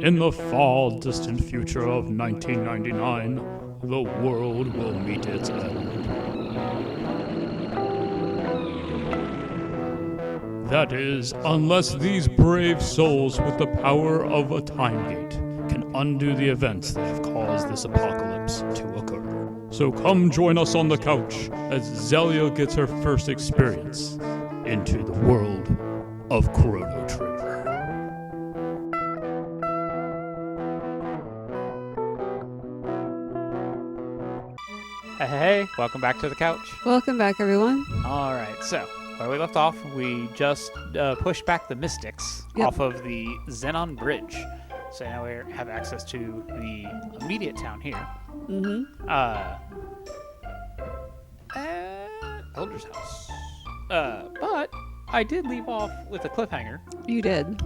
In the far distant future of 1999, the world will meet its end. That is, unless these brave souls with the power of a time gate can undo the events that have caused this apocalypse to occur. So come join us on the couch as Zellia gets her first experience into the world of Chrono Trigger. Hey, welcome back to the couch. Welcome back, everyone. All right, so where we left off, we just pushed back the Mystics off of the Xenon Bridge. So now we have access to the immediate town here. Elder's house. But I did leave off with a cliffhanger. You did.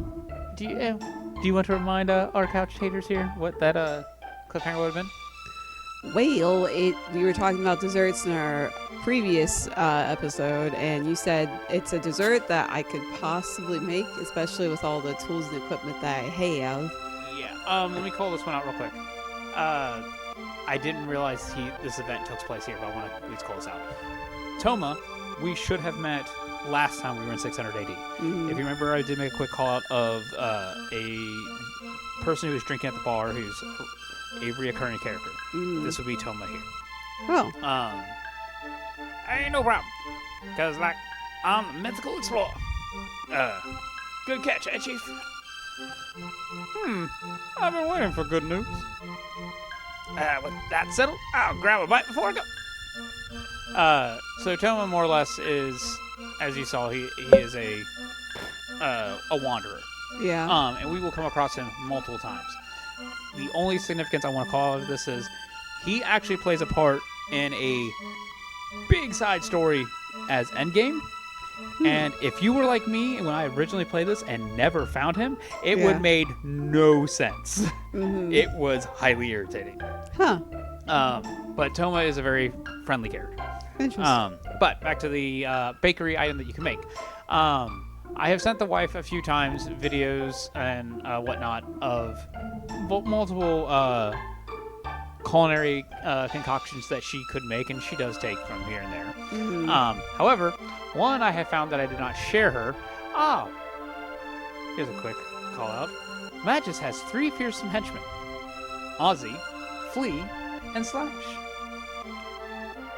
Do you want to remind our couch haters here what that cliffhanger would have been? Well, we were talking about desserts in our previous episode, and you said it's a dessert that I could possibly make, especially with all the tools and equipment that I have. Yeah. Let me call this one out real quick. I didn't realize this event took place here, but I want to at least call this out. Toma, we should have met last time we were in 600 AD. Mm-hmm. If you remember, I did make a quick call out of a person who was drinking at the bar who's a reoccurring character. This would be Toma here. Oh. Ain't no problem. Because, I'm a mythical explorer. Good catch, eh, Chief? I've been waiting for good news. With that settled, I'll grab a bite before I go. So Toma more or less is, as you saw, he is a wanderer. Yeah. And we will come across him multiple times. The only significance I want to call out of this is he actually plays a part in a big side story as Endgame. And if you were like me when I originally played this and never found him, it would have made no sense. It was highly irritating. Huh. But Toma is a very friendly character. Interesting. But back to the bakery item that you can make. I have sent the wife a few times videos and whatnot of multiple culinary concoctions that she could make, and she does take from here and there. However, one I have found that I did not share her. Here's a quick call out. Magus has 3 fearsome henchmen: Ozzy, Flea, and Slash.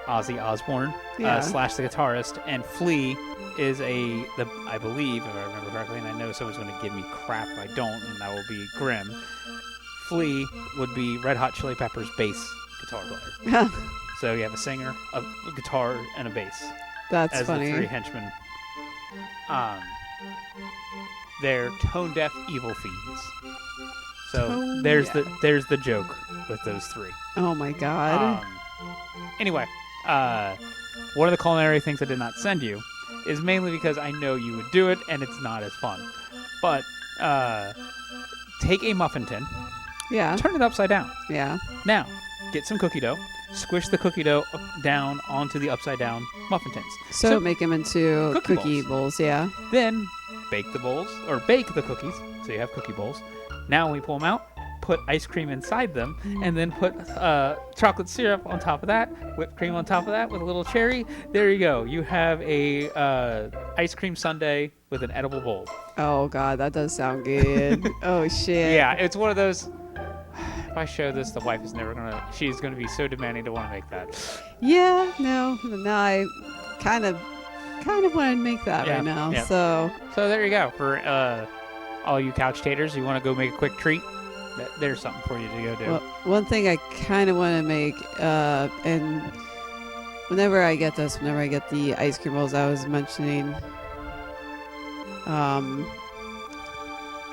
Ozzy Osbourne, Slash the guitarist, and Flea is I believe, if I remember correctly, and I know someone's going to give me crap if I don't, and that will be grim. Flea would be Red Hot Chili Peppers' bass guitar player. So you have a singer, a guitar, and a bass. That's as funny. The 3 henchmen. They're tone-deaf evil fiends. So there's the joke with those 3. Oh my god. Anyway, one of the culinary things I did not send you is mainly because I know you would do it and it's not as fun. But take a muffin tin, turn it upside down. Yeah. Now, get some cookie dough, squish the cookie dough down onto the upside down muffin tins. So make them into cookie bowls, yeah. Then bake the bowls, or bake the cookies, so you have cookie bowls. Now when we pull them out, put ice cream inside them, and then put chocolate syrup on top of that, whipped cream on top of that with a little cherry. There you go. You have a ice cream sundae with an edible bowl. Oh god, that does sound good. Oh shit. Yeah, it's one of those. If I show this, the wife is never gonna. She's gonna be so demanding to want to make that. Yeah. No, I kind of want to make that right now. Yeah. So there you go. For all you couch taters, you want to go make a quick treat. There's something for you to go do. Well, one thing I kind of want to make, and whenever I get the ice cream rolls I was mentioning, I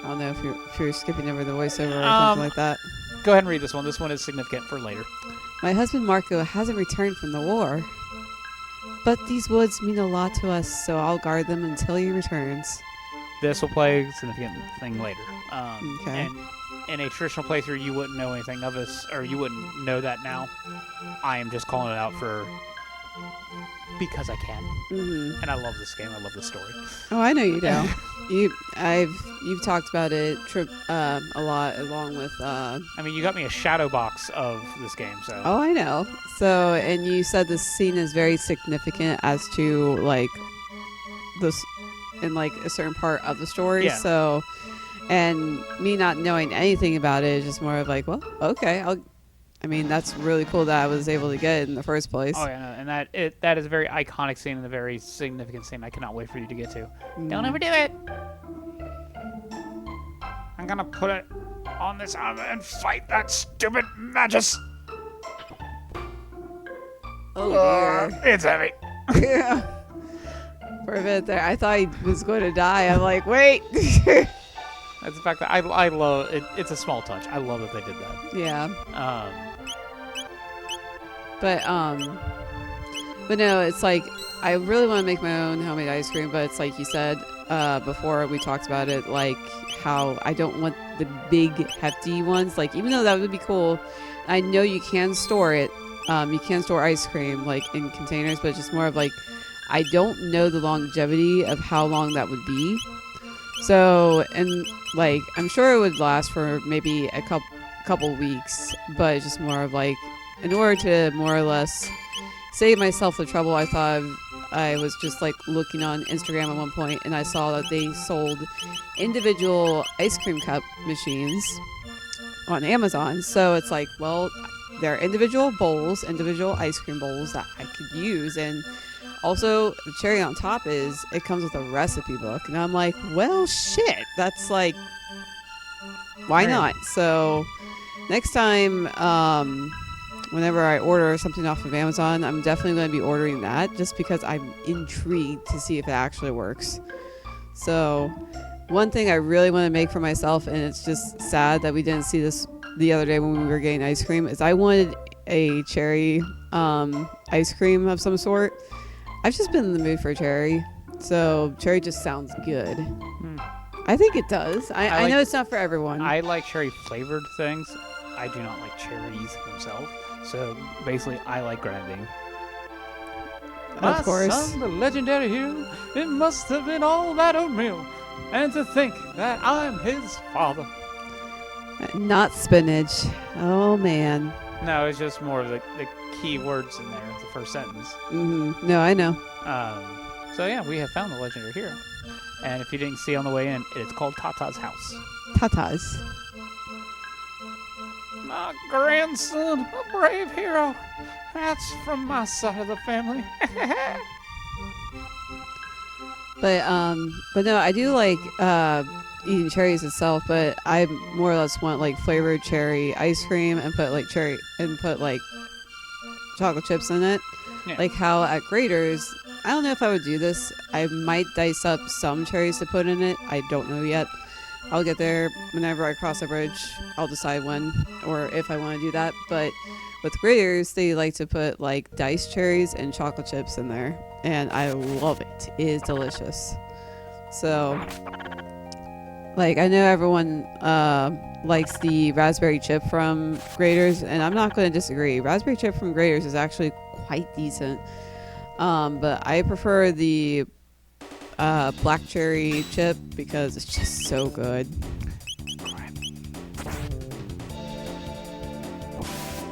don't know if you're skipping over the voiceover or something like that. Go ahead and read this one. This one is significant for later. My husband Marco hasn't returned from the war, but these woods mean a lot to us, so I'll guard them until he returns. This will play a significant thing later. Okay. And in a traditional playthrough, you wouldn't know anything of this, or you wouldn't know that now. I am just calling it out for because I can. Mm-hmm. And I love this game. I love this story. Oh, I know you do. You've talked about it a lot, along with. I mean, you got me a shadow box of this game, so. Oh, I know. So, and you said this scene is very significant as to like this in like a certain part of the story. Yeah. So, and me not knowing anything about it is just more of like, well, okay, I mean, that's really cool that I was able to get it in the first place. Oh yeah, and that is a very iconic scene and a very significant scene. I cannot wait for you to get to. Don't ever do it. I'm gonna put it on this armor and fight that stupid Magus. Oh dear. It's heavy. Yeah. For a bit there, I thought he was going to die. I'm like, wait. That's the fact that I love it. It's a small touch. I love that they did that. Yeah. But no, it's like I really want to make my own homemade ice cream, but it's like you said before we talked about it, like how I don't want the big hefty ones. Like even though that would be cool, I know you can store it. You can store ice cream like in containers, but it's just more of like I don't know the longevity of how long that would be. So and like I'm sure it would last for maybe a couple weeks, but it's just more of like in order to more or less save myself the trouble, I thought I was just like looking on Instagram at one point and I saw that they sold individual ice cream cup machines on Amazon. So it's like, well, they're individual bowls, individual ice cream bowls that I could use. And also the cherry on top is it comes with a recipe book. And I'm like, well, shit, that's like, why not? So next time, whenever I order something off of Amazon, I'm definitely going to be ordering that just because I'm intrigued to see if it actually works. So one thing I really want to make for myself, and it's just sad that we didn't see this the other day when we were getting ice cream, is I wanted a cherry ice cream of some sort. I've just been in the mood for cherry, so cherry just sounds good. I think it does. I know it's not for everyone. I like cherry flavored things. I do not like cherries themselves. So basically, I like grinding. Of course. My son, the legendary hero, it must have been all that oatmeal. And to think that I'm his father. Not spinach. Oh, man. No, it's just more of the key words in there, the first sentence. Mm-hmm. No, I know. So yeah, we have found the legendary hero. And if you didn't see on the way in, it's called Tata's house. Tata's. My grandson, a brave hero. That's from my side of the family. But no, I do like eating cherries itself, but I more or less want like flavored cherry ice cream and put like chocolate chips in it. Yeah. Like how at Grater's, I don't know if I would do this. I might dice up some cherries to put in it. I don't know yet. I'll get there whenever I cross the bridge. I'll decide when or if I want to do that. But with Grater's, they like to put like diced cherries and chocolate chips in there. And I love it. It is delicious. So, like, I know everyone likes the raspberry chip from Grater's, and I'm not going to disagree. Raspberry chip from Grater's is actually quite decent. But I prefer the black cherry chip because it's just so good.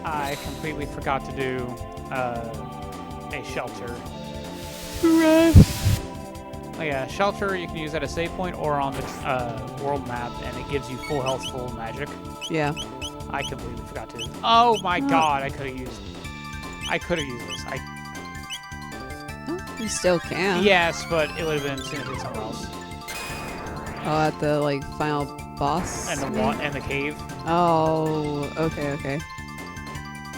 I completely forgot to do a shelter. Right. Oh yeah, shelter you can use at a save point or on the world map, and it gives you full health, full magic. Yeah. I completely forgot to. Oh my god, I could have used this. You still can. Yes, but it would have been significant somewhere else. Oh, at the like final boss. And the cave. Oh, okay.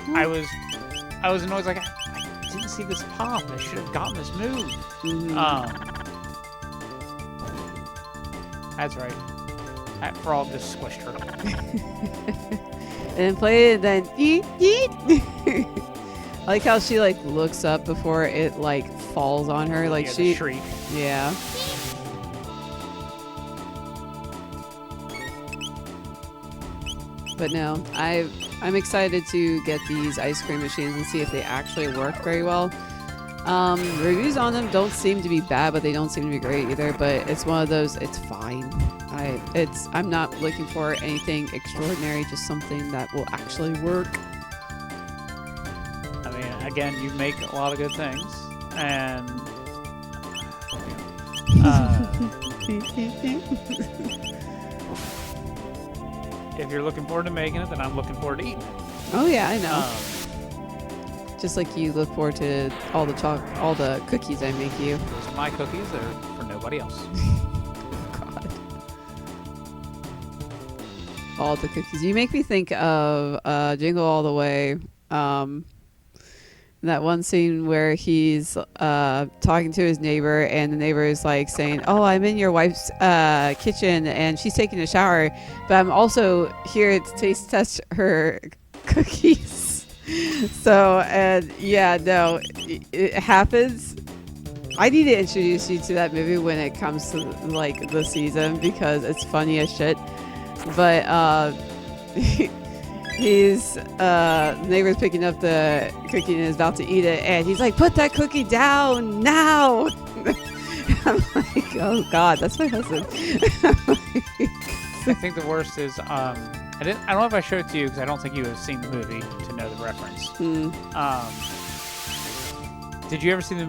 I was annoyed, like I didn't see this pop. I should have gotten this move. Mm-hmm. That's right. That frog just squished her. And then play it, then eat. I like how she like looks up before it like falls on her. Like yeah, she shriek. Yeah. But no, I'm excited to get these ice cream machines and see if they actually work very well. Reviews on them don't seem to be bad, but they don't seem to be great either. But it's one of those. It's fine. I'm not looking for anything extraordinary. Just something that will actually work. I mean, again, you make a lot of good things, and if you're looking forward to making it, then I'm looking forward to eating it. Oh yeah, I know. Just like you look forward to all the cookies I make you. Those are my cookies. They're for nobody else. God. All the cookies. You make me think of Jingle All the Way. That one scene where he's talking to his neighbor, and the neighbor is like saying, "Oh, I'm in your wife's kitchen, and she's taking a shower, but I'm also here to taste test her cookies." So, and yeah, no, it happens. I need to introduce you to that movie when it comes to like the season because it's funny as shit. But his neighbor's picking up the cookie and is about to eat it, and he's like, "Put that cookie down now!" I'm like, "Oh God, that's my husband." I think the worst is I don't know if I showed it to you because I don't think you have seen the movie to know the reference. Did you ever see the?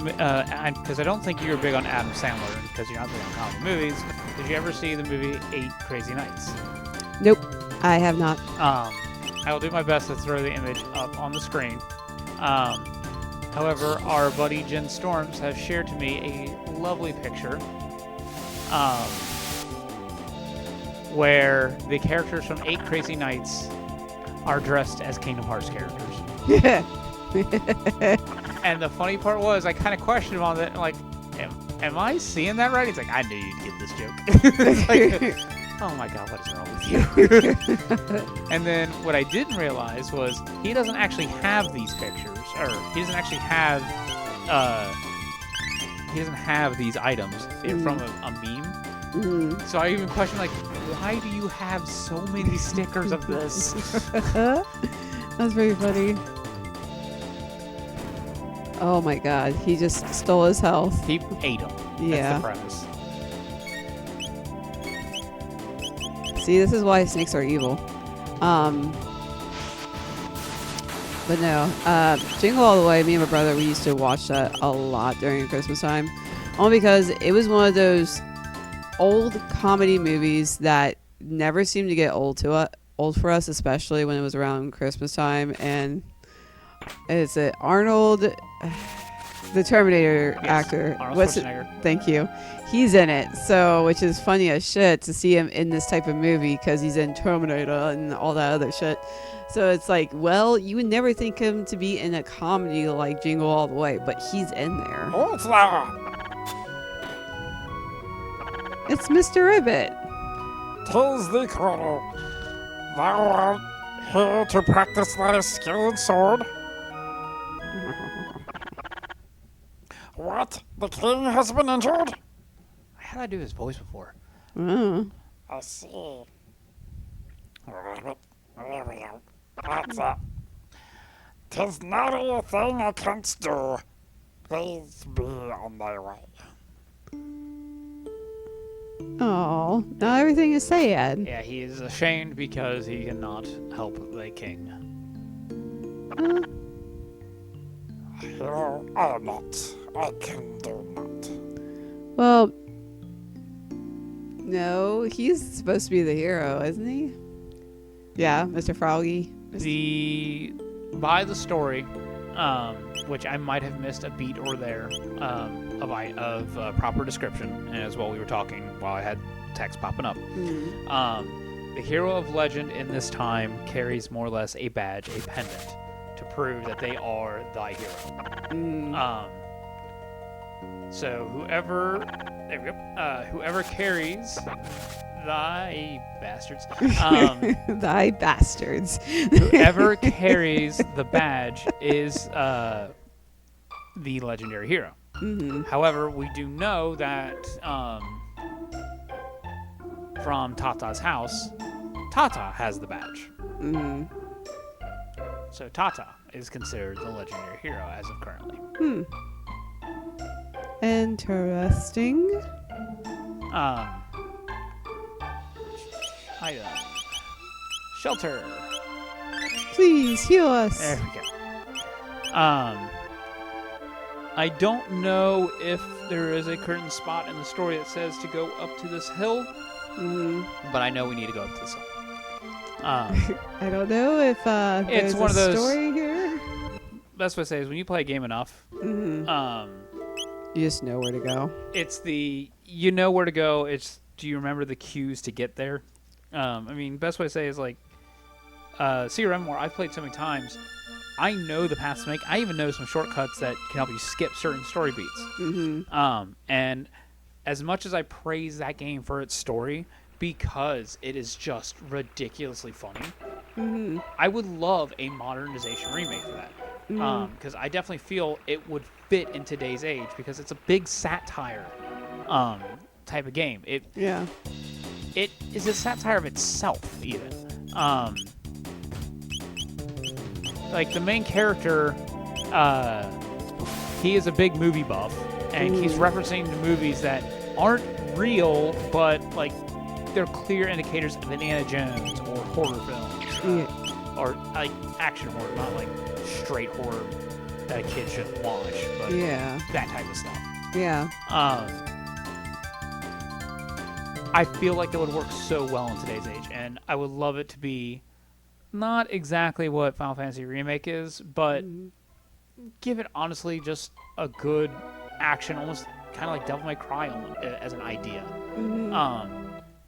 Because I don't think you were big on Adam Sandler because you're not big on comedy movies. Did you ever see the movie 8 Crazy Nights? Nope, I have not. I will do my best to throw the image up on the screen. However, our buddy Jen Storms has shared to me a lovely picture where the characters from 8 Crazy Nights are dressed as Kingdom Hearts characters. Yeah. And the funny part was, I kind of questioned him on that, like, am I seeing that right? He's like, I knew you'd get this joke. It's like, oh my God, what is wrong with you? And then what I didn't realize was he doesn't actually have these pictures, or he doesn't actually have these items. They're from a meme. So I even questioned, like, why do you have so many stickers of this? That's very funny. Oh my God, he just stole his health. He ate them. Yeah. That's the premise. See, this is why snakes are evil. But no, Jingle All the Way, me and my brother, we used to watch that a lot during Christmas time. Only because it was one of those old comedy movies that never seemed to get old for us, especially when it was around Christmas time. And it's Arnold, the Terminator actor. Arnold Schwarzenegger. Thank you. He's in it, so which is funny as shit to see him in this type of movie because he's in Terminator and all that other shit. So it's like, well, you would never think him to be in a comedy like Jingle All the Way, but he's in there. It's Mr. Ribbit. 'Tis the Chrono. Thou art here to practice thy skilled sword. What? The king has been injured? How did I do his voice before? Oh. I see. There we go. That's it. 'Tis not a thing I can't do. Please be on thy way. Oh, now everything is sad. Yeah, he is ashamed because he cannot help the king. Hero or not, I can do not. Well, no, he's supposed to be the hero, isn't he? Yeah, Mr. Froggy. By the story, which I might have missed a beat or there of proper description, as well we were talking while I had text popping up. The hero of legend in this time carries more or less a badge, a pendant, to prove that they are thy hero. So whoever carries thy bastards, Thy bastards. whoever carries the badge is the legendary hero. However, we do know that from Tata's house, Tata has the badge. So Tata is considered the legendary hero as of currently. Interesting. Item. Shelter. Please heal us. There we go. I don't know if there is a curtain spot in the story that says to go up to this hill, but I know we need to go up to this hill. I don't know if there's one a of those- story here. Best way to say is when you play a game enough, You just know where to go. it's you know where to go. It's do you remember the cues to get there? I mean, best way to say is like CRM, where I've played so many times. I know the paths to make. I even know some shortcuts that can help you skip certain story beats. And as much as I praise that game for its story, because it is just ridiculously funny, I would love a modernization remake for that. Because I definitely feel it would fit in today's age because it's a big satire type of game. It is a satire of itself, even. Like the main character, he is a big movie buff, and he's referencing the movies that aren't real, but like they're clear indicators of Indiana Jones or horror films, or like action horror, not like straight horror that a kid shouldn't watch, but that type of stuff. Yeah. I feel like it would work so well in today's age, and I would love it to be not exactly what Final Fantasy Remake is, but give it honestly just a good action, almost kind of like Devil May Cry as an idea.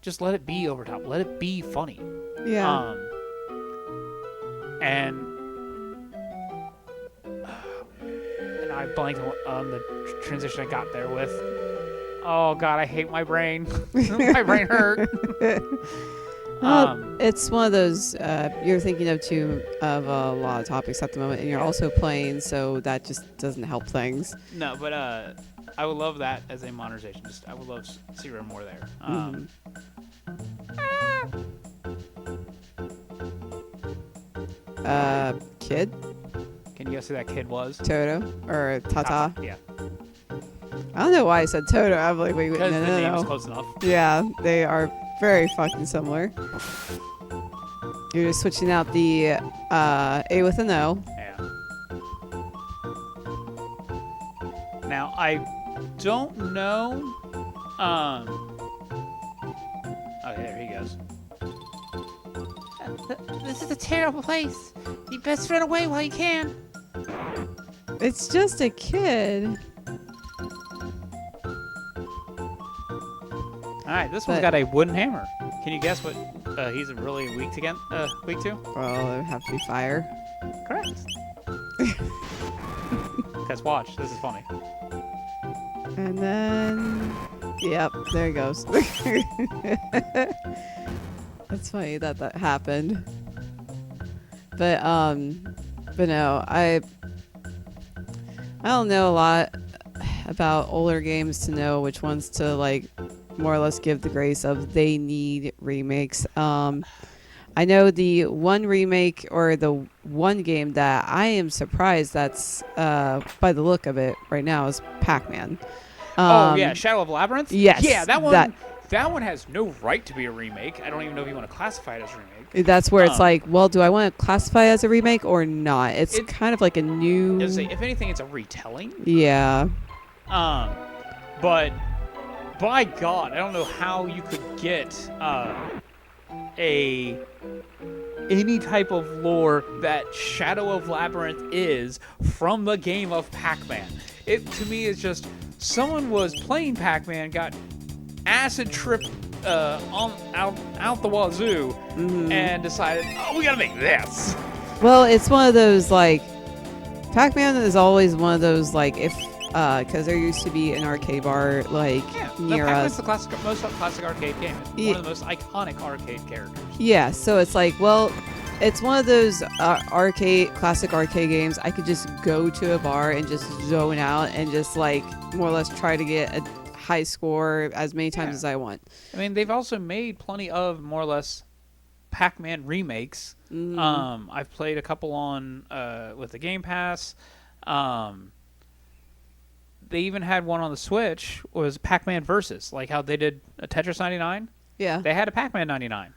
Just let it be over top. Let it be funny. Yeah. And I blanked on the transition I got there with. Oh God, I hate my brain. My brain hurt. It's one of those you're thinking of a lot of topics at the moment, and you're also playing, so that just doesn't help things. No, but I would love that as a modernization. Just I would love to see more there. Kid? Can you guess who that kid was? Toto? Or Tata? Yeah. I don't know why I said Toto. I'm like, wait, Because no, the no, name is no. close enough. Yeah, they are very fucking similar. You're just switching out the A with an O. Yeah. Now I don't know. Okay, there he goes. This is a terrible place. You best run away while you can. It's just a kid. All right, this one's got a wooden hammer. Can you guess what he's really weak to? Well, it would have to be fire. Correct. Guys, watch. This is funny. And then, yep, there he goes. That's funny that happened. But no, I don't know a lot about older games to know which ones to like more or less give the grace of they need remakes. I know the one remake or the one game that I am surprised that's by the look of it right now is Pac-Man. Oh yeah, Shadow of Labyrinth? Yes. Yeah, that one has no right to be a remake. I don't even know if you want to classify it as a remake. That's where it's like, well, do I want to classify it as a remake or not? It's kind of like a new... If anything, it's a retelling. Yeah. But by God, I don't know how you could get any type of lore that Shadow of Labyrinth is from the game of Pac-Man. It to me is just someone was playing Pac-Man, got acid tripped out the wazoo, and decided, oh, we gotta make this. Well, it's one of those like Pac-Man is always one of those like if because there used to be an arcade bar like near us. Pac-Man's the most classic arcade game. It's one of the most iconic arcade characters. Yeah, so it's like, well, it's one of those classic arcade games. I could just go to a bar and just zone out and just like more or less try to get a high score as many times as I want. I mean, they've also made plenty of more or less Pac-Man remakes. I've played a couple on with the Game Pass. they even had one on the Switch. Was Pac-Man Versus, like how they did a Tetris 99. Yeah. They had a Pac-Man 99.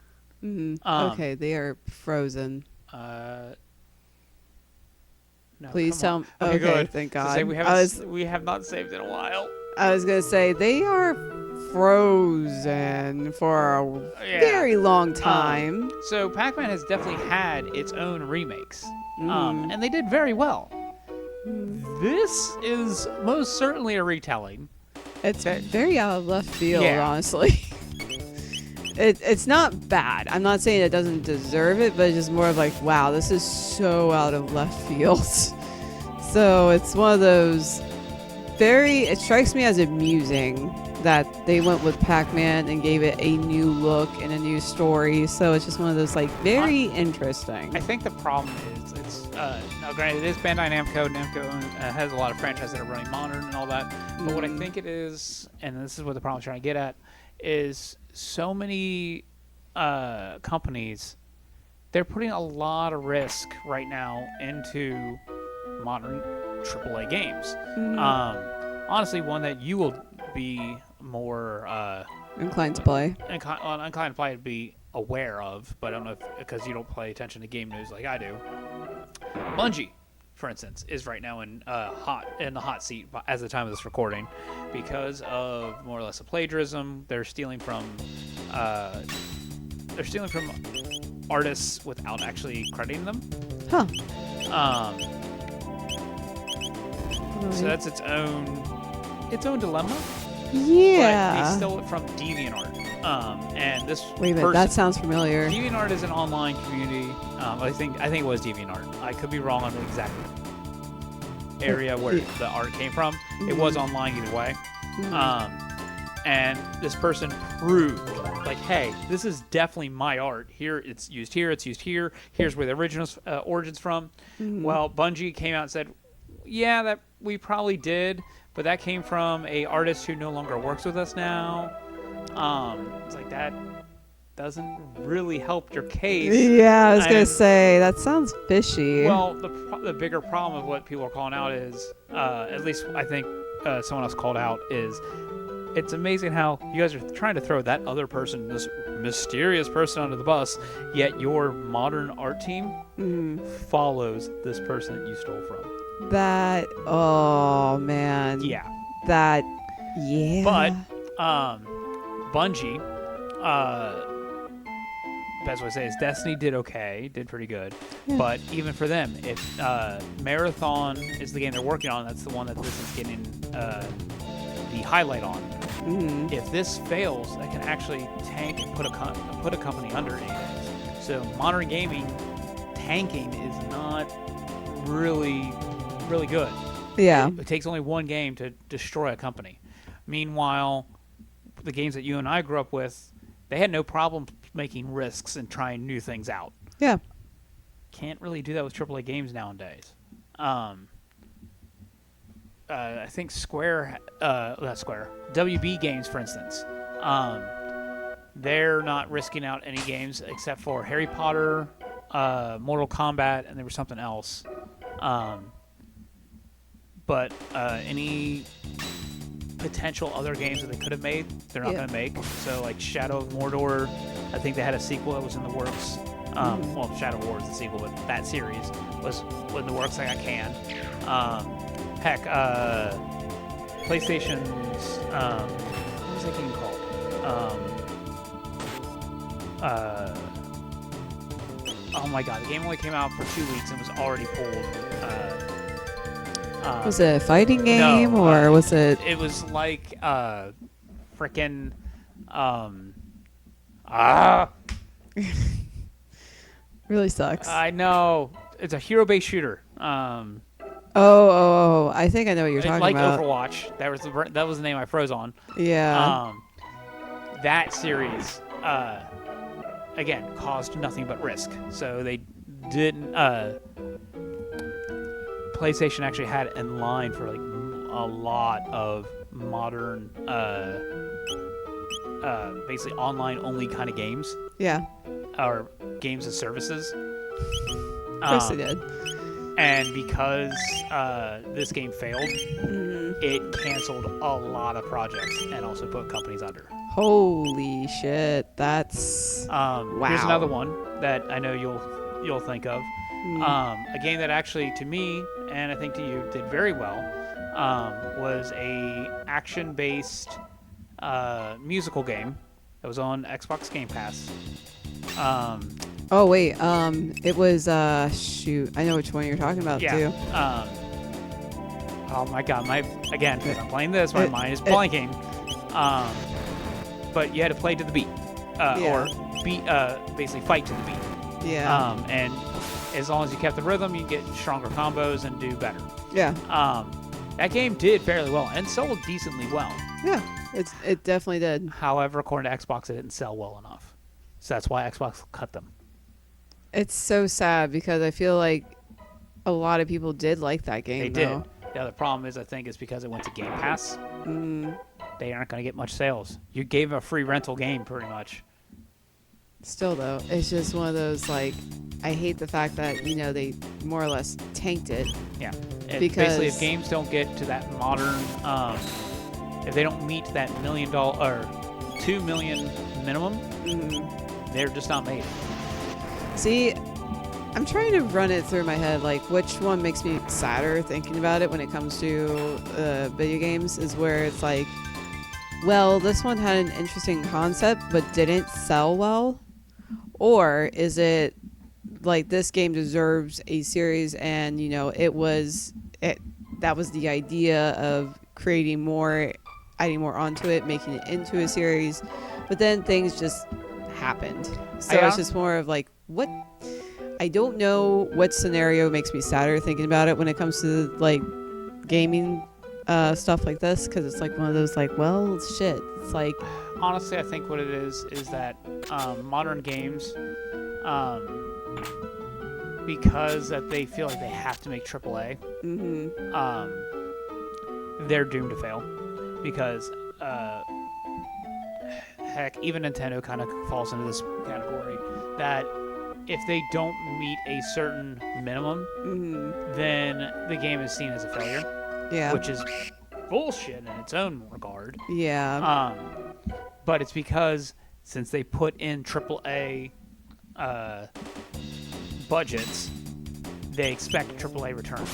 Okay, they are frozen. No, Please come tell on. me. Okay, Okay, good. thank To God. say we have not saved in a while. I was going to say, they are frozen for a Yeah. very long time. So Pac-Man has definitely had its own remakes, and they did very well. This is most certainly a retelling. It's very out of left field, Yeah. honestly. It's not bad. I'm not saying it doesn't deserve it, but it's just more of like, wow, this is so out of left field. So it's one of those it strikes me as amusing that they went with Pac-Man and gave it a new look and a new story. So it's just one of those, like, very interesting. I think the problem is it's now granted it is Bandai Namco. Namco has a lot of franchises that are running modern and all that. But what I think it is, and this is what the problem I'm trying to get at, is so many companies, they're putting a lot of risk right now into modern AAA games. Honestly, one that you will be more Inclined to play. inclined to play would be aware of, but I don't know if because you don't pay attention to game news like I do. Bungie, for instance, is right now in the hot seat as the time of this recording because of more or less a plagiarism. They're stealing from artists without actually crediting them. Huh. So that's its own dilemma. Yeah. But they stole it from DeviantArt. And this Wait a minute, that sounds familiar. DeviantArt is an online community. I think it was DeviantArt. I could be wrong on the exact area where the art came from. It was online either way. And this person proved, like, hey, this is definitely my art. Here, it's used here. It's used here. Here's where the original origin's from. Well, Bungie came out and said, yeah, that we probably did, but that came from a artist who no longer works with us now. It's like that doesn't really help your case. Yeah, I was going to say, that sounds fishy. Well, the bigger problem of what people are calling out is, at least I think someone else called out, is it's amazing how you guys are trying to throw that other person, this mysterious person, under the bus, yet your modern art team follows this person that you stole from. Oh, man. Yeah. But, Bungie, best way to say it is Destiny did pretty good. Yeah. But even for them, if Marathon is the game they're working on, that's the one that this is getting the highlight on. If this fails, that can actually tank and put a company under 8 days. So modern gaming tanking is not really good. Yeah. It takes only one game to destroy a company. Meanwhile, the games that you and I grew up with, they had no problem making risks and trying new things out. Yeah. Can't really do that with AAA games nowadays. I think WB Games, for instance, they're not risking out any games except for Harry Potter, Mortal Kombat, and there was something else. But any potential other games that they could have made, they're not going to make. So, like Shadow of Mordor, I think they had a sequel that was in the works. Well, Shadow of War is the sequel, but that series was in the works. Like I can. Heck, PlayStation's what was that game called? Oh my God, the game only came out for 2 weeks and was already pulled. Was it a fighting game or was it? It was like frickin' Really sucks. I know, it's a hero-based shooter. Oh, I think I know what you're talking like about. Overwatch. That was the name I froze on. Yeah. That series, again, caused nothing but risk. So they didn't. PlayStation actually had in line for like a lot of modern, basically online-only kind of games. Yeah. Or games and services. Of course they did. And because this game failed, it canceled a lot of projects and also put companies under. Holy shit, that's wow. Here's another one that I know you'll think of. A game that actually, to me, and I think to you, did very well, was a action-based musical game that was on Xbox Game Pass. Oh wait, it was shoot, I know which one you're talking about too. Oh my god, again, because I'm playing this, my mind is blanking. But you had to play to the beat, or basically fight to the beat. Yeah. And as long as you kept the rhythm, you get stronger combos and do better. Yeah. That game did fairly well and sold decently well. Yeah, it definitely did. However, according to Xbox, it didn't sell well enough. So that's why Xbox cut them. It's so sad because I feel like a lot of people did like that game. They though. did. The other problem is, I think, is because it went to Game Pass. They aren't going to get much sales. You gave them a free rental game, pretty much. Still, though, it's just one of those, like, I hate the fact that, they more or less tanked it. Yeah. Because basically, if games don't get to that modern, if they don't meet that $1 million or $2 million minimum, they're just not made. See, I'm trying to run it through my head, like, which one makes me sadder thinking about it when it comes to video games is where it's like, well, this one had an interesting concept but didn't sell well. Or is it like this game deserves a series and, that was the idea of creating more, adding more onto it, making it into a series. But then things just happened. So it's just more of like, what? I don't know what scenario makes me sadder thinking about it when it comes to like gaming stuff like this, because it's like one of those like, well, shit. It's like, honestly, I think what it is that modern games, because that they feel like they have to make AAA, they're doomed to fail. Because heck, even Nintendo kind of falls into this category that if they don't meet a certain minimum, then the game is seen as a failure. Yeah, which is bullshit in its own regard. Yeah. But it's because since they put in AAA budgets, they expect AAA returns.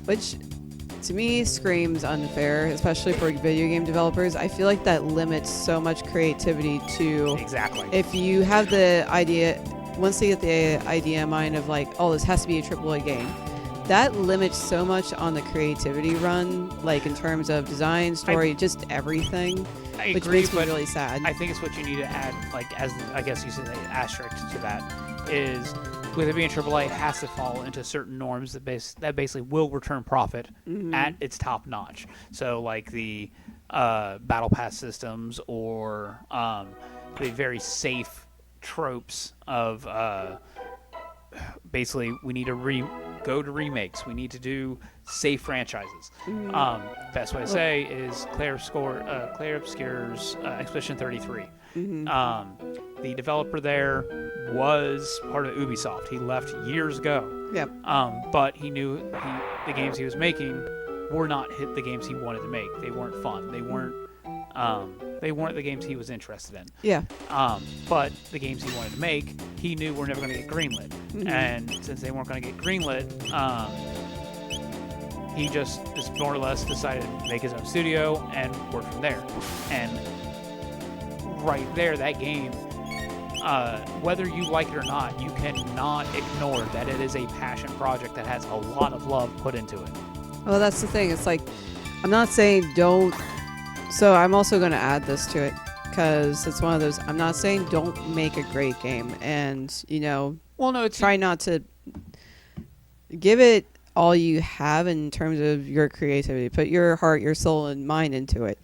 Which, to me, screams unfair, especially for video game developers. I feel like that limits so much creativity to... Exactly. If you have the idea... Once they get the idea in mind of like, oh, this has to be a AAA game, that limits so much on the creativity run, like in terms of design, story, just everything. I which agree, makes me really sad. I think it's what you need to add, like, as I guess you said, the asterisk to that is with it being AAA, it has to fall into certain norms that basically will return profit at its top notch. So, like the battle pass systems or the very safe tropes of basically we need to go to remakes. We need to do safe franchises. Best way to say is Claire Obscure's Expedition 33. The developer there was part of Ubisoft. He left years ago. Yep. But he knew the games he was making were not the games he wanted to make. They weren't fun. They weren't the games he was interested in. Yeah. But the games he wanted to make, he knew were never going to get greenlit. And since they weren't going to get greenlit, he just more or less decided to make his own studio and work from there. And right there, that game, whether you like it or not, you cannot ignore that it is a passion project that has a lot of love put into it. Well, that's the thing. It's like, I'm not saying don't. So I'm also going to add this to it because it's one of those. I'm not saying don't make a great game, and well, no, try not to give it all you have in terms of your creativity. Put your heart, your soul, and mind into it,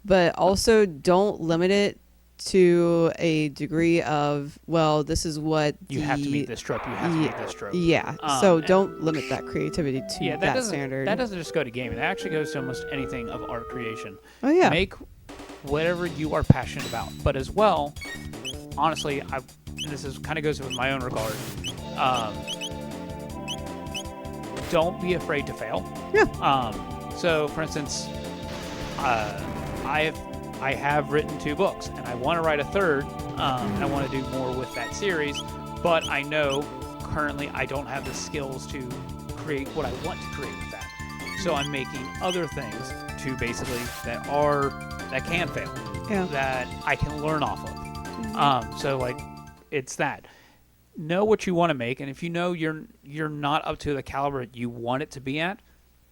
but also don't limit it to a degree of, well, this is what you have to meet this trope. You have to meet this trope. Yeah. So don't limit that creativity to that standard. That doesn't just go to gaming. That actually goes to almost anything of art creation. Oh yeah. Make whatever you are passionate about, but as well, honestly, this kind of goes with my own regard. Don't be afraid to fail. Yeah. So, for instance, I have written 2 books, and I want to write a third. And I want to do more with that series, but I know currently I don't have the skills to create what I want to create with that. So I'm making other things to basically that can fail, that I can learn off of. So like, it's that. Know what you want to make, and if you know you're not up to the caliber you want it to be at,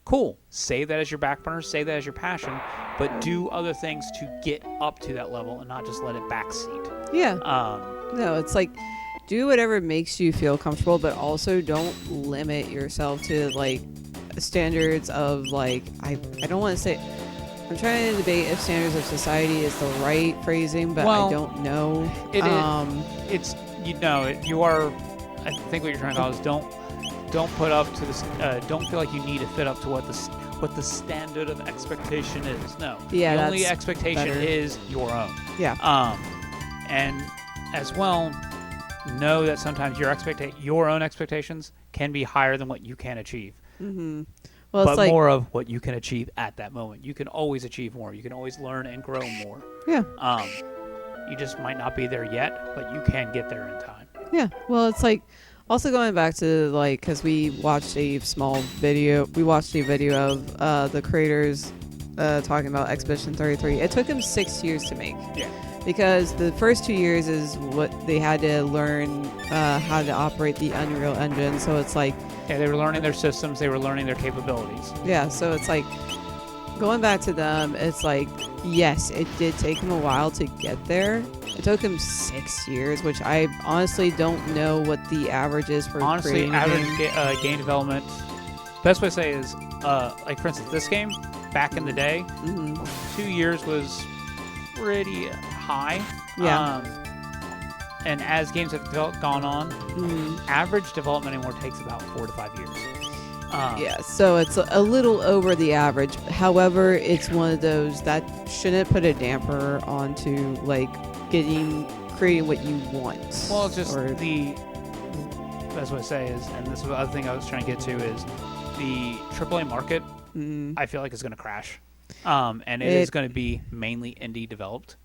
cool. Save that as your back burner, save that as your passion, but do other things to get up to that level and not just let it backseat. Yeah. No, it's like, do whatever makes you feel comfortable, but also don't limit yourself to like standards of like, I don't want to say, I'm trying to debate if standards of society is the right phrasing, but I don't know. It is. It's, you are, I think what you're trying to call is don't put up to this, don't feel like you need to fit up to what the standard of expectation is. No. Yeah, the only expectation is your own. Yeah. And as well, know that sometimes your own expectations can be higher than what you can achieve. Mm-hmm. Well, but it's like, more of what you can achieve at that moment. You can always achieve more. You can always learn and grow more. Yeah. You just might not be there yet, but you can get there in time. Yeah. Well, it's like, also going back to like, because we watched a video of the creators talking about Expedition 33. It took them 6 years to make. Yeah. Because the first 2 years is what they had to learn how to operate the Unreal Engine. So it's like... Yeah, they were learning their systems. They were learning their capabilities. Yeah, so it's like, going back to them, it's like, yes, it did take them a while to get there. It took them 6 years, which I honestly don't know what the average is for creating average game development. Best way to say is, like for instance, this game, back in the day, 2 years was pretty high. Yeah. And as games have gone on, average development anymore takes about 4 to 5 years. Yeah, so it's a little over the average. However, it's one of those that shouldn't put a damper onto like creating what you want. Well, it's just the best way to say is, and this is the other thing I was trying to get to, is the AAA market. I feel like is going to crash, and it is going to be mainly indie developed.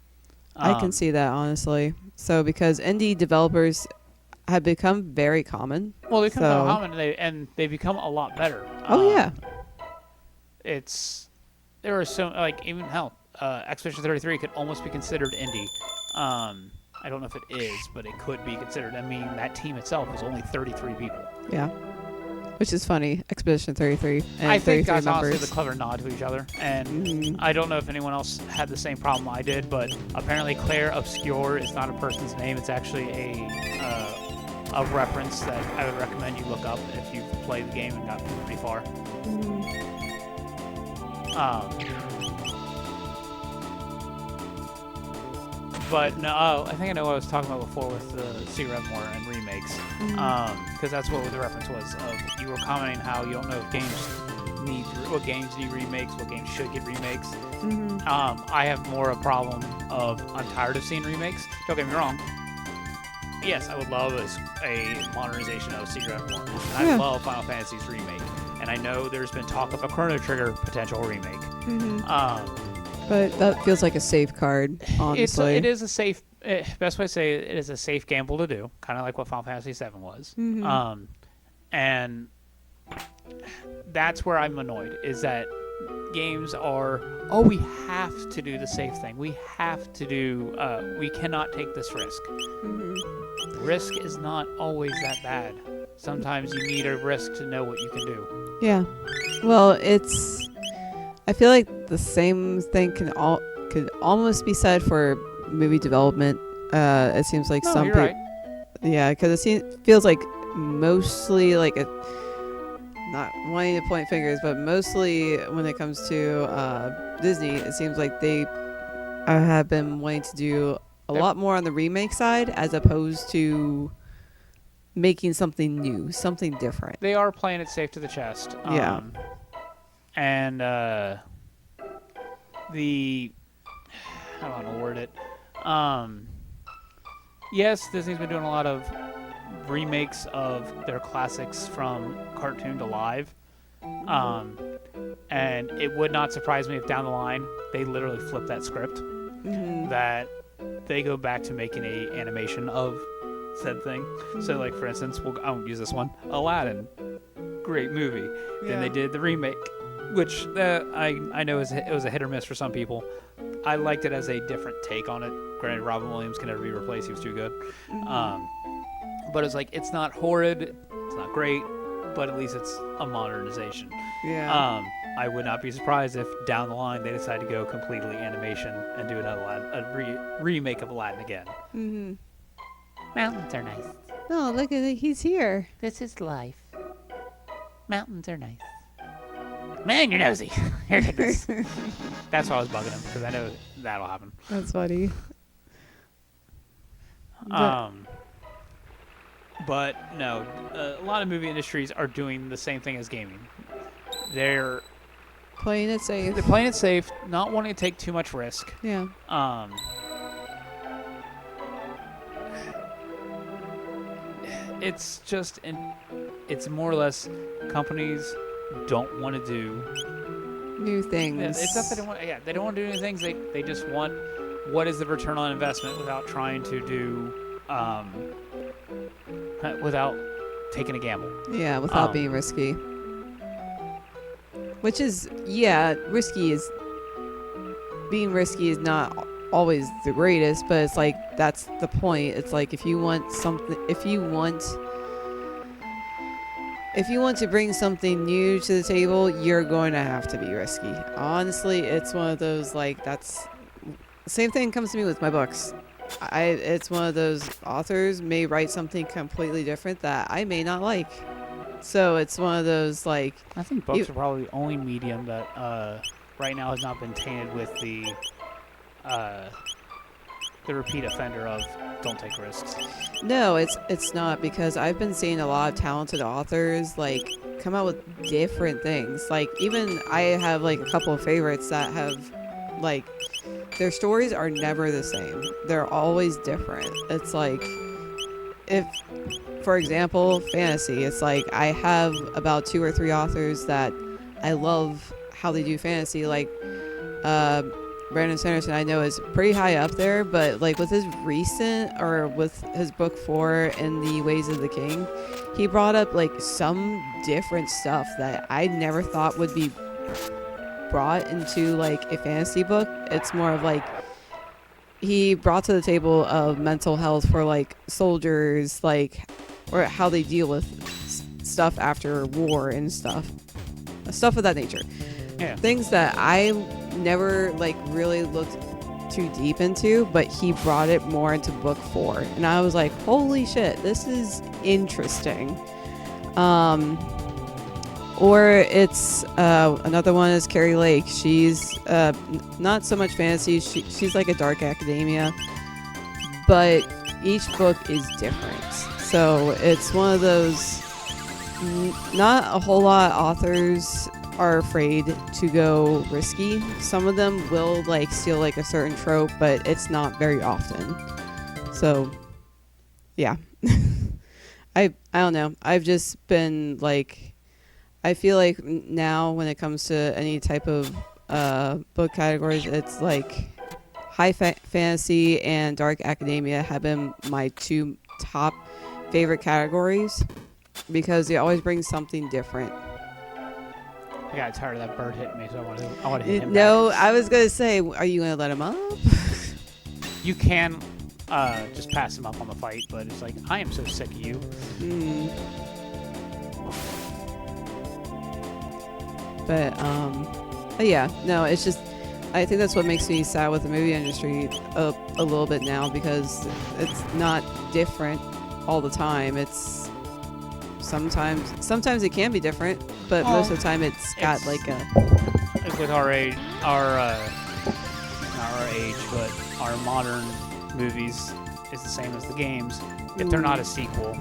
I can see that, honestly. So because indie developers have become very common. Well, they become common, and they become a lot better. Oh yeah. There are so, like, even hell, Expedition 33 could almost be considered indie. I don't know if it is, but it could be considered. I mean, that team itself is only 33 people. Yeah. Which is funny, Expedition 33 and I think 33 that's members. honestly the clever nod to each other. And I don't know if anyone else had the same problem I did, but apparently Claire Obscure is not a person's name. It's actually a reference that I would recommend you look up if you've played the game and got pretty far. But no, I think I know what I was talking about before with the Secret of More and remakes, because that's what the reference was. Of you were commenting how you don't know if what games need remakes, what games should get remakes. I have more a problem of I'm tired of seeing remakes. Don't get me wrong. Yes, I would love a modernization of Secret of More. I love Final Fantasy's remake, and I know there's been talk of a Chrono Trigger potential remake. But that feels like a safe card, honestly. It is a safe. Best way to say it is a safe gamble to do, kind of like what Final Fantasy VII was. And that's where I'm annoyed, is that games are, we have to do the safe thing. We have to do, we cannot take this risk. Risk is not always that bad. Sometimes you need a risk to know what you can do. Yeah. Well, I feel like the same thing could almost be said for movie development. It seems like some people... Right. Yeah, because it feels like mostly like not wanting to point fingers, but mostly when it comes to Disney, it seems like they have been wanting to do a lot more on the remake side as opposed to making something new, something different. They are playing it safe to the chest. Yeah. And how do I want to word it? Yes, Disney's been doing a lot of remakes of their classics from cartoon to live. And it would not surprise me if down the line they literally flip that script, that they go back to making a animation of said thing. So, like, for instance, I won't use this one, Aladdin, great movie. Then they did the remake, which I know it was a hit or miss for some people. I liked it as a different take on it. Granted, Robin Williams can never be replaced; he was too good. But it's like, it's not horrid, it's not great, but at least it's a modernization. Yeah. I would not be surprised if down the line they decide to go completely animation and do another remake of Aladdin again. Mm-hmm. Mountains are nice. Oh, look at it. He's here. This is life. Mountains are nice. Man, you're nosy. Here it is. That's why I was bugging him, because I know that'll happen. That's funny. But no, a lot of movie industries are doing the same thing as gaming. They're Playing it safe. playing it safe, not wanting to take too much risk. Yeah. It's just, it's more or less companies don't want to do New things. It's not that they want. Yeah, they don't want to do new things. They just want what is the return on investment without trying to do, without taking a gamble. Yeah, without being risky. Which is, yeah, being risky is not always the greatest, but it's like, that's the point. It's like, if you want to bring something new to the table, you're going to have to be risky. Honestly, it's one of those, like, that's the same thing comes to me with my books. It's one of those authors may write something completely different that I may not like. So it's one of those, like, I think books are probably the only medium that right now has not been tainted with the repeat offender of don't take risks. No, it's not, because I've been seeing a lot of talented authors like come out with different things. Like, even I have like a couple of favorites that have, like, their stories are never the same. They're always different. It's like, if, for example, fantasy, it's like I have about 2 or 3 authors that I love how they do fantasy. Like, Brandon Sanderson, I know, is pretty high up there, but like with his with his book 4 in the Ways of the King, he brought up like some different stuff that I never thought would be brought into like a fantasy book. It's more of like, he brought to the table of mental health for like soldiers, like, or how they deal with stuff after war and stuff of that nature. Yeah. Things that I never like really looked too deep into, but he brought it more into book 4, and I was like, holy shit, this is interesting. Or it's another one is Carrie Lake. She's not so much fantasy, she's like a dark academia, but each book is different. So it's one of those, not a whole lot of authors are afraid to go risky. Some of them will like steal like a certain trope, but it's not very often. So yeah. I don't know. I've just been like, I feel like now when it comes to any type of book categories, it's like high fantasy and dark academia have been my 2 top favorite categories, because they always bring something different. I got tired of that bird hitting me, so I want to hit him No, back. I was going to say, are you going to let him up? You can just pass him up on the fight, but it's like, I am so sick of you. But yeah, no, it's just, I think that's what makes me sad with the movie industry a little bit now, because it's not different all the time. It's sometimes it can be different, but most of the time it's got like a, with our age, not our age, but our modern movies is the same as the games. If they're not a sequel,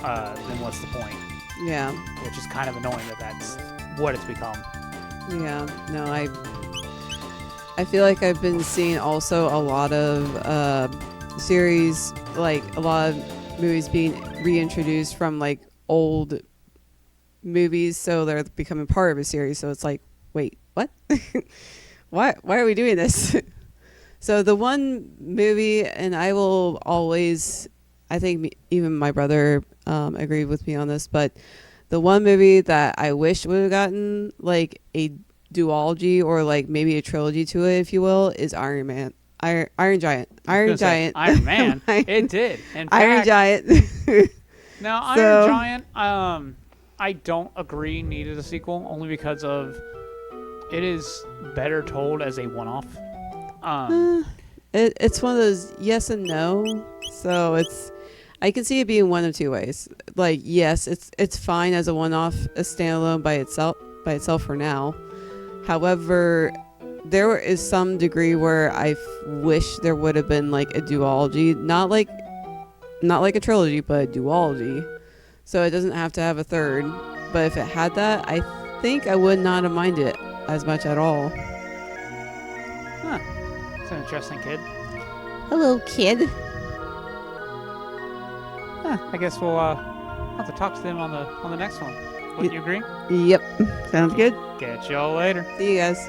then what's the point? yeah, Which is kind of annoying that that's what it's become. yeah, no, I feel like I've been seeing also a lot of series, like a lot of movies being reintroduced from like old movies, so they're becoming part of a series. So it's like, wait, what? Why are we doing this? So the one movie, and I will always, I think even my brother agreed with me on this, but the one movie that I wish would have gotten like a duology or like maybe a trilogy to it, if you will, is Iron Man. Iron Giant. Iron Giant. Iron Man. It did. In Iron fact, Giant. Now, So- Iron Giant, I don't agree needed a sequel, only because of it is better told as a one-off. It's one of those yes and no. So I can see it being one of two ways. Like, yes, it's fine as a one-off, a standalone by itself for now. However, there is some degree where I wish there would have been like a duology, not like a trilogy, but a duology. So it doesn't have to have a third. But if it had that, I think I would not have minded it as much at all. Huh. It's an interesting kid. Hello, kid. Huh. I guess we'll have to talk to them on the next one. Wouldn't you agree? Yep. Sounds good. Catch y'all later. See you guys.